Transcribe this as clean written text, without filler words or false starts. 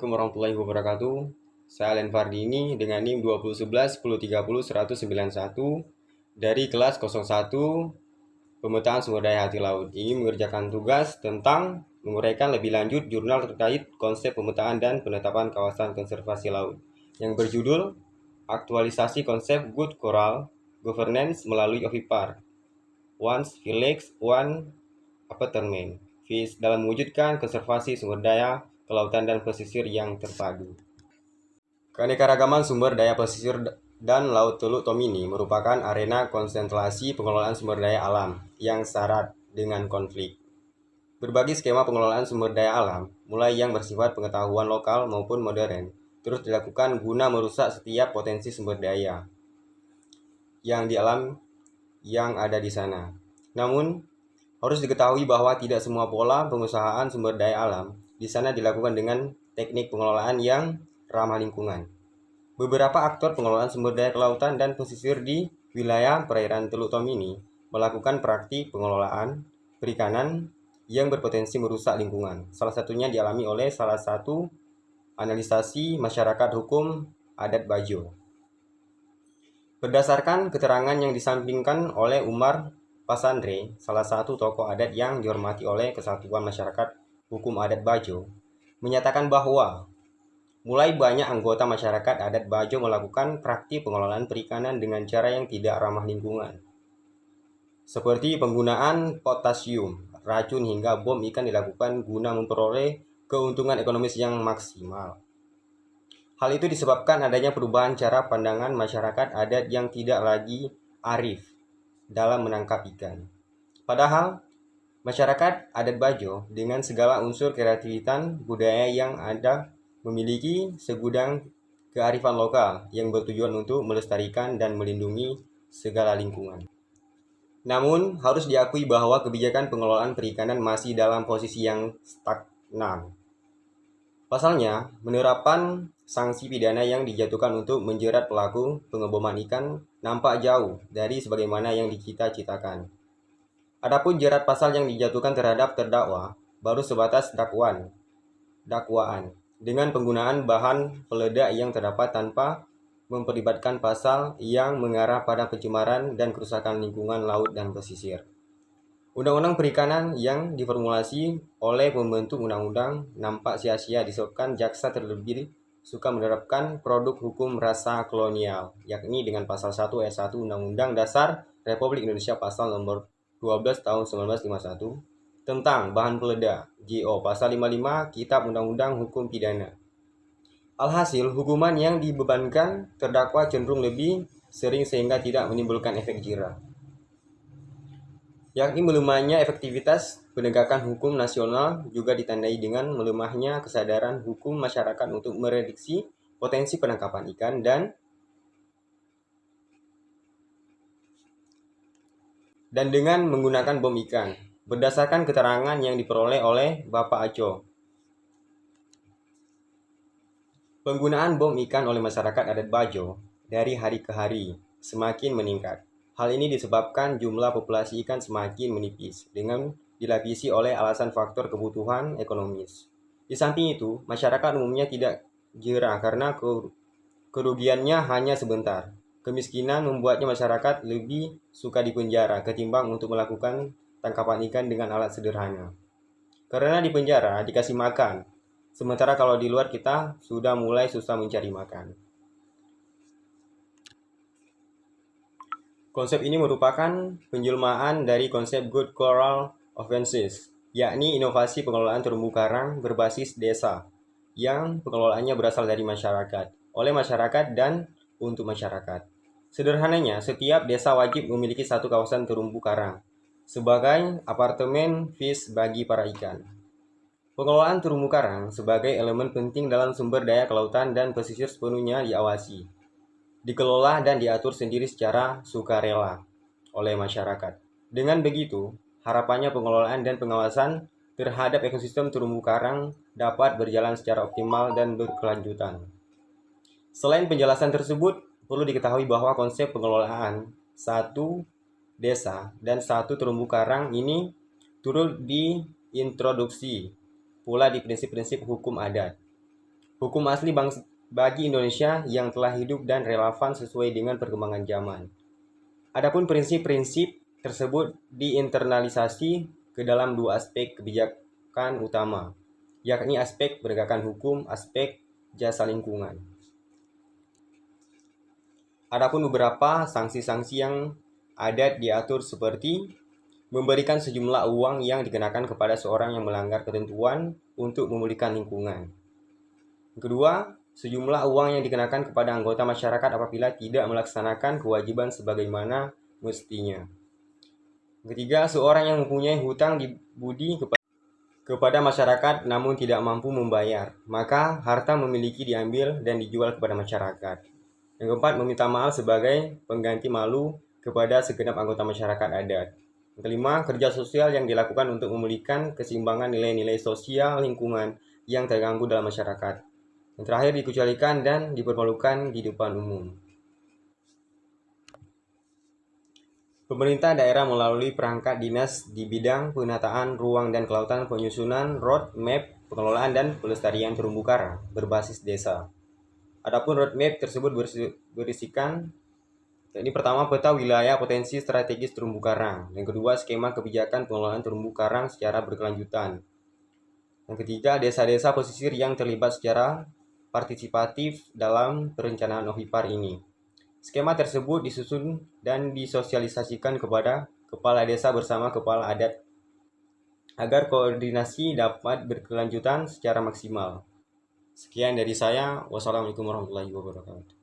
Assalamualaikum warahmatullahi wabarakatuh. Saya Alen Fardini dengan NIM 2011 1030 191 dari kelas 01 Pemetaan Sumber Daya Hati Laut. Ini mengerjakan tugas tentang menguraikan lebih lanjut jurnal terkait konsep pemetaan dan penetapan kawasan konservasi laut yang berjudul Aktualisasi Konsep Good Coral Governance melalui OVIPAR. One Village, One Apartment. Fish dalam mewujudkan konservasi sumber daya kelautan dan pesisir yang terpadu. Keanekaragaman sumber daya pesisir dan Laut Teluk Tomini merupakan arena konsentrasi pengelolaan sumber daya alam yang syarat dengan konflik. Berbagai skema pengelolaan sumber daya alam, mulai yang bersifat pengetahuan lokal maupun modern, terus dilakukan guna merusak setiap potensi sumber daya yang di alam yang ada di sana. Namun, harus diketahui bahwa tidak semua pola pengusahaan sumber daya alam di sana dilakukan dengan teknik pengelolaan yang ramah lingkungan. Beberapa aktor pengelolaan sumber daya kelautan dan pesisir di wilayah perairan Teluk Tomini melakukan praktik pengelolaan perikanan yang berpotensi merusak lingkungan. Salah satunya dialami oleh salah satu analisasi masyarakat hukum adat Bajo. Berdasarkan keterangan yang disampaikan oleh Umar Pasandre, salah satu tokoh adat yang dihormati oleh Kesatuan Masyarakat Hukum Adat Bajo, menyatakan bahwa mulai banyak anggota masyarakat adat Bajo melakukan praktik pengelolaan perikanan dengan cara yang tidak ramah lingkungan, seperti penggunaan potasium, racun hingga bom ikan dilakukan guna memperoleh keuntungan ekonomis yang maksimal. Hal itu disebabkan adanya perubahan cara pandangan masyarakat adat yang tidak lagi arif dalam menangkap ikan. Padahal, masyarakat adat Bajo dengan segala unsur kreativitas budaya yang ada memiliki segudang kearifan lokal yang bertujuan untuk melestarikan dan melindungi segala lingkungan. Namun, harus diakui bahwa kebijakan pengelolaan perikanan masih dalam posisi yang stagnan. Pasalnya, penerapan sanksi pidana yang dijatuhkan untuk menjerat pelaku pengeboman ikan nampak jauh dari sebagaimana yang dicita-citakan. Adapun jerat pasal yang dijatuhkan terhadap terdakwa baru sebatas dakwaan dengan penggunaan bahan peledak yang terdapat tanpa memperlibatkan pasal yang mengarah pada pencemaran dan kerusakan lingkungan laut dan pesisir. Undang-undang perikanan yang diformulasi oleh pembentuk undang-undang nampak sia-sia disebabkan jaksa terlebih suka menerapkan produk hukum rasa kolonial, yakni dengan pasal 1 ayat 1 Undang-Undang Dasar Republik Indonesia pasal nomor 12 tahun 1951 tentang bahan peledak, JO pasal 55 Kitab Undang-Undang Hukum Pidana. Alhasil, hukuman yang dibebankan terdakwa cenderung lebih sering sehingga tidak menimbulkan efek jera, yakni melemahnya efektivitas penegakan hukum nasional juga ditandai dengan melemahnya kesadaran hukum masyarakat untuk merediksi potensi penangkapan ikan dan dengan menggunakan bom ikan. Berdasarkan keterangan yang diperoleh oleh Bapak Aco, penggunaan bom ikan oleh masyarakat adat Bajo dari hari ke hari semakin meningkat. Hal ini disebabkan jumlah populasi ikan semakin menipis dengan dilapisi oleh alasan faktor kebutuhan ekonomis. Di samping itu, masyarakat umumnya tidak jera karena kerugiannya hanya sebentar. Kemiskinan membuatnya masyarakat lebih suka dipenjara ketimbang untuk melakukan tangkapan ikan dengan alat sederhana. Karena di penjara dikasih makan, sementara kalau di luar kita sudah mulai susah mencari makan. Konsep ini merupakan penjelmaan dari konsep Good Coral Offenses, yakni inovasi pengelolaan terumbu karang berbasis desa, yang pengelolaannya berasal dari masyarakat, oleh masyarakat dan untuk masyarakat. Sederhananya, setiap desa wajib memiliki satu kawasan terumbu karang, sebagai apartemen fish bagi para ikan. Pengelolaan terumbu karang sebagai elemen penting dalam sumber daya kelautan dan pesisir sepenuhnya diawasi, dikelola dan diatur sendiri secara sukarela oleh masyarakat. Dengan begitu, harapannya pengelolaan dan pengawasan terhadap ekosistem terumbu karang dapat berjalan secara optimal dan berkelanjutan. Selain penjelasan tersebut, perlu diketahui bahwa konsep pengelolaan satu desa dan satu terumbu karang ini turut diintroduksi pula di prinsip-prinsip hukum adat. hukum asli bagi Indonesia yang telah hidup dan relevan sesuai dengan perkembangan zaman. Adapun prinsip-prinsip tersebut diinternalisasi ke dalam dua aspek kebijakan utama, yakni aspek penegakan hukum, aspek jasa lingkungan. Adapun beberapa sanksi-sanksi yang ada diatur seperti memberikan sejumlah uang yang dikenakan kepada seorang yang melanggar ketentuan untuk memulihkan lingkungan. Kedua, sejumlah uang yang dikenakan kepada anggota masyarakat apabila tidak melaksanakan kewajiban sebagaimana mestinya. Ketiga, seorang yang mempunyai hutang budi kepada masyarakat namun tidak mampu membayar, maka harta memiliki diambil dan dijual kepada masyarakat. Yang keempat, meminta maaf sebagai pengganti malu kepada segenap anggota masyarakat adat. Yang kelima, kerja sosial yang dilakukan untuk memulihkan keseimbangan nilai-nilai sosial lingkungan yang terganggu dalam masyarakat. Yang terakhir, dikecualikan dan dipermalukan di depan umum. Pemerintah daerah melalui perangkat dinas di bidang penataan ruang dan kelautan, penyusunan road map pengelolaan dan pelestarian terumbu karang berbasis desa. Adapun roadmap tersebut berisikan, ini pertama, peta wilayah potensi strategis terumbu karang. Yang kedua, skema kebijakan pengelolaan terumbu karang secara berkelanjutan. Yang ketiga, desa-desa pesisir yang terlibat secara partisipatif dalam perencanaan OHIPAR ini. Skema tersebut disusun dan disosialisasikan kepada kepala desa bersama kepala adat agar koordinasi dapat berkelanjutan secara maksimal. Sekian dari saya. Wassalamualaikum warahmatullahi wabarakatuh.